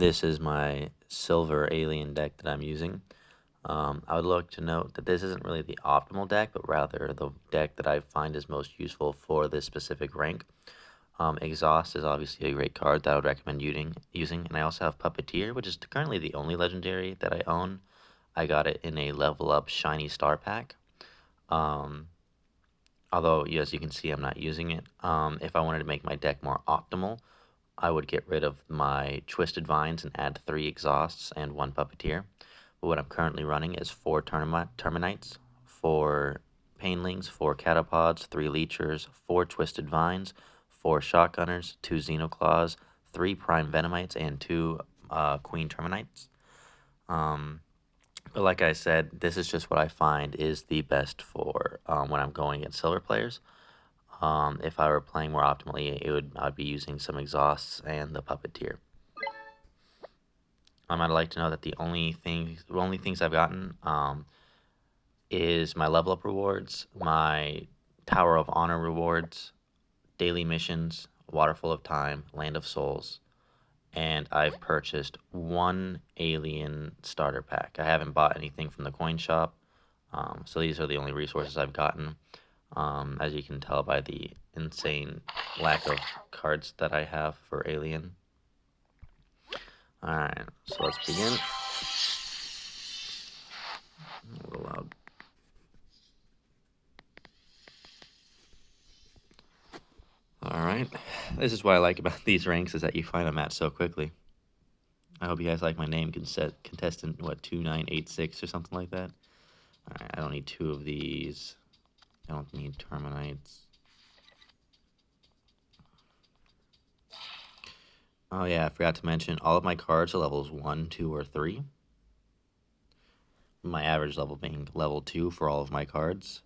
This is my silver alien deck that I'm using. I would like to note that this isn't really the optimal deck, but rather the deck that I find is most useful for this specific rank. Exhaust is obviously a great card that I would recommend using, and I also have Puppeteer, which is currently the only legendary that I own. I got it in a level up shiny star pack. Um, Although, as you can see, I'm not using it. If I wanted to make my deck more optimal, I would get rid of my Twisted Vines and add 3 Exhausts and 1 Puppeteer. But what I'm currently running is 4 Terminites, 4 Painlings, 4 Catapods, 3 Leechers, 4 Twisted Vines, 4 Shotgunners, 2 Xenoclaws, 3 Prime Venomites, and 2 Queen Terminites. But like I said, this is just what I find is the best for when I'm going against silver players. If I were playing more optimally, I'd be using some exhausts and the puppeteer. I'd like to know that the only things I've gotten is my level up rewards, my Tower of Honor rewards, daily missions, Waterfall of Time, Land of Souls, and I've purchased 1 alien starter pack. I haven't bought anything from the coin shop, so these are the only resources I've gotten. As you can tell by the insane lack of cards that I have for Alien. Alright, so let's begin. A little loud. Alright, this is what I like about these ranks, is that you find them at so quickly. I hope you guys like my name, contestant, 2986 or something like that. Alright, I don't need 2 of these. I don't need Terminites. Oh yeah, I forgot to mention, all of my cards are levels 1, 2, or 3. My average level being level 2 for all of my cards.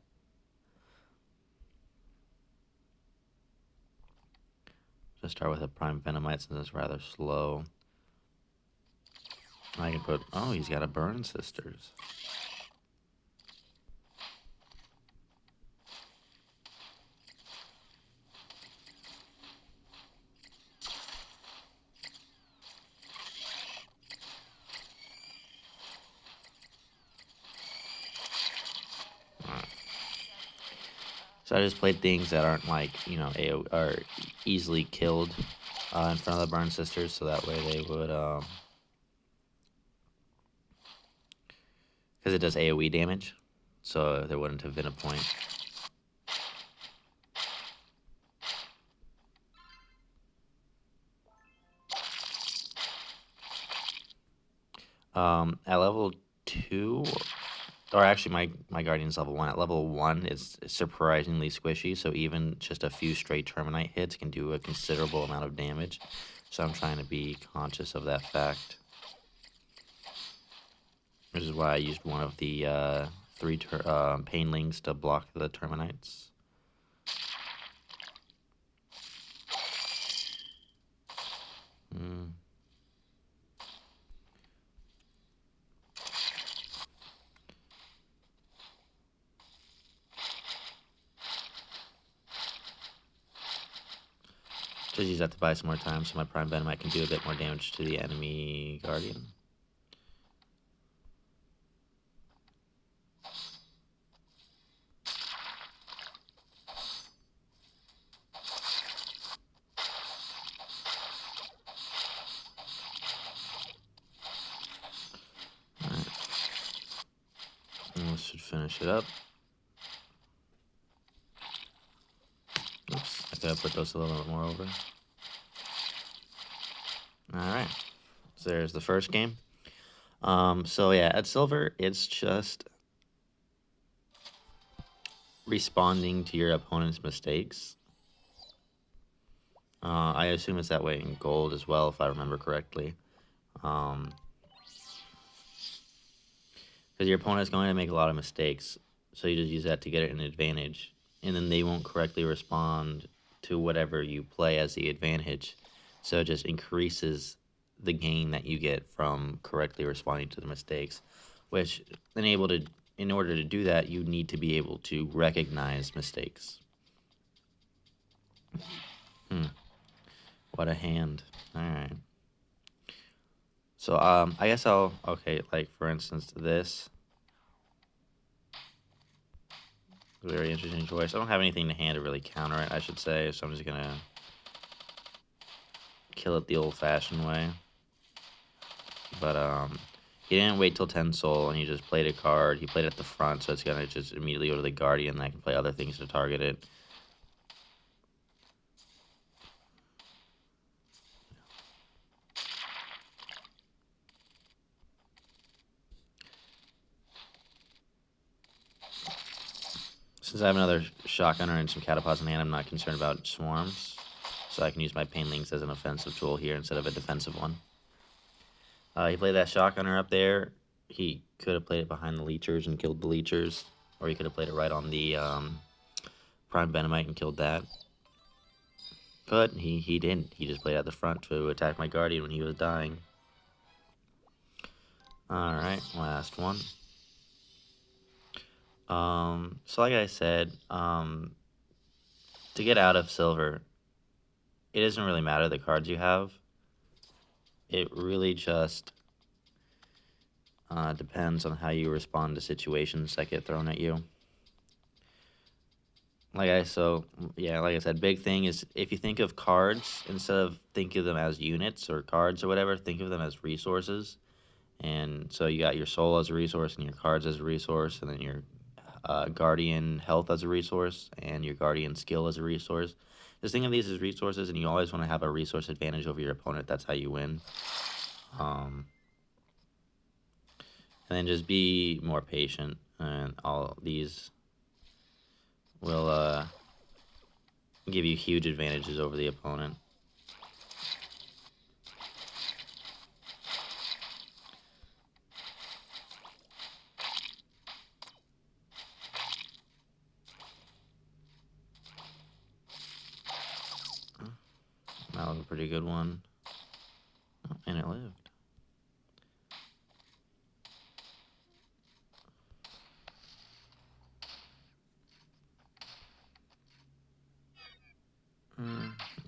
Just start with a Prime Venomite since it's rather slow. I can put, oh, he's got a Burn Sisters. So I just played things that aren't like, are easily killed in front of the Burn Sisters, so that way they would, because it does AoE damage, so there wouldn't have been a point. At level 2, or actually my Guardian's level 1. At level 1, it's surprisingly squishy, so even just a few straight Terminite hits can do a considerable amount of damage. So I'm trying to be conscious of that fact. This is why I used one of the 3 Painlings to block the Terminites. Just use that to buy some more time so my Prime Venomite can do a bit more damage to the enemy Guardian. Alright. And this should finish it up. Oops, I gotta put those a little bit more over. Alright, so there's the first game. So yeah, at silver, it's just responding to your opponent's mistakes. I assume it's that way in gold as well, if I remember correctly. Because your opponent's going to make a lot of mistakes, so you just use that to get an advantage, and then they won't correctly respond to whatever you play as the advantage, so it just increases the gain that you get from correctly responding to the mistakes, which in order to do that, you need to be able to recognize mistakes. What a hand. Alright. So I guess okay, like for instance this. Very interesting choice. I don't have anything to hand to really counter it, I should say, so I'm just gonna kill it the old-fashioned way. But he didn't wait till 10 soul, and he just played a card. He played it at the front, so it's gonna just immediately go to the Guardian, and I can play other things to target it. Since I have another Shotgunner and some Catapods in hand, I'm not concerned about Swarms, so I can use my Painlings as an offensive tool here instead of a defensive one. He played that Shotgunner up there. He could have played it behind the Leechers and killed the Leechers, or he could have played it right on the Prime Venomite and killed that. But he didn't. He just played at the front to attack my Guardian when he was dying. Alright, last one. So like I said, to get out of silver, it doesn't really matter the cards you have. It really just depends on how you respond to situations that get thrown at you. Like I said, big thing is if you think of cards, instead of thinking of them as units or cards or whatever, think of them as resources. And so you got your soul as a resource and your cards as a resource, and then your guardian health as a resource and your guardian skill as a resource. Just think of these as resources, and you always want to have a resource advantage over your opponent. That's how you win. And then just be more patient, and all these will give you huge advantages over the opponent. That was a pretty good one. Oh, and it lived.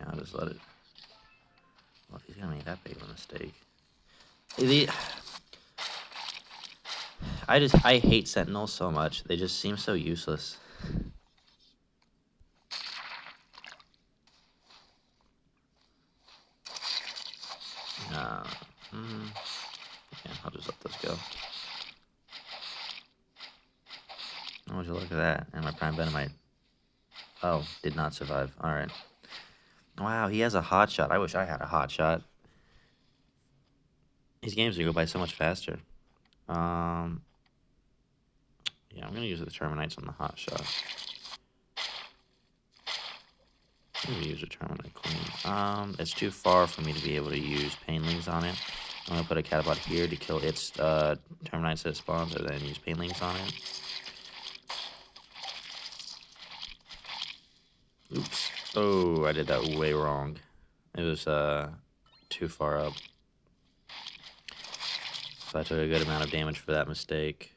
I'll just let it. Well, if he's gonna make that big of a mistake. I hate Sentinels so much. They just seem so useless. Yeah, I'll just let this go. Oh, would you look at that? And my Prime Venomite. Oh, did not survive. Alright. Wow, he has a hot shot. I wish I had a hot shot. These games go by so much faster. Yeah, I'm gonna use the Terminites on the hot shot. I'm gonna use a Terminite Queen. It's too far for me to be able to use Painlings on it. I'm gonna put a Catapult here to kill its Terminites that it spawns, and then use Painlings on it. Oops. Oh, I did that way wrong. It was too far up. So I took a good amount of damage for that mistake.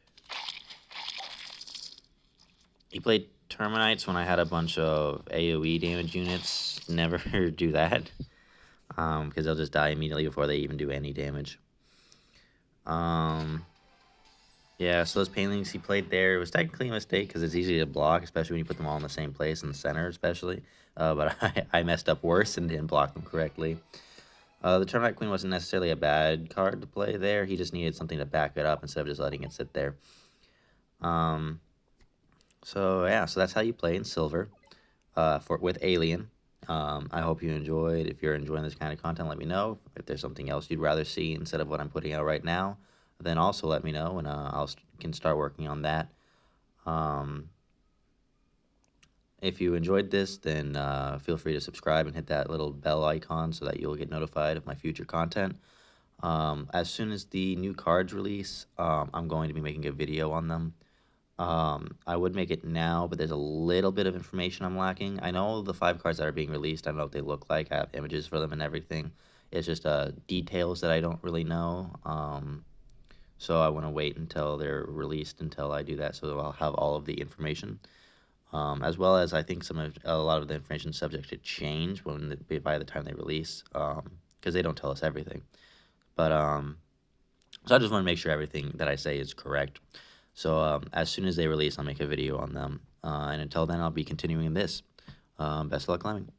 He played Terminites when I had a bunch of AoE damage units. Never do that. Because they'll just die immediately before they even do any damage. Yeah, so those Painlings he played there, it was technically a mistake because it's easy to block, especially when you put them all in the same place, in the center especially. But I messed up worse and didn't block them correctly. The Termite Queen wasn't necessarily a bad card to play there. He just needed something to back it up instead of just letting it sit there. So yeah, so that's how you play in Silver with Alien. I hope you enjoyed. If you're enjoying this kind of content, let me know. If there's something else you'd rather see instead of what I'm putting out right now, then also let me know, and can start working on that. If you enjoyed this, then feel free to subscribe and hit that little bell icon so that you'll get notified of my future content. As soon as the new cards release, I'm going to be making a video on them. I would make it now, but there's a little bit of information I'm lacking. I know the 5 cards that are being released. I don't know what they look like. I have images for them and everything. It's just details that I don't really know. So I want to wait until they're released until I do that, so I'll have all of the information. As well as I think a lot of the information is subject to change by the time they release, because they don't tell us everything. But So I just want to make sure everything that I say is correct. So as soon as they release, I'll make a video on them. And until then, I'll be continuing this. Best of luck climbing.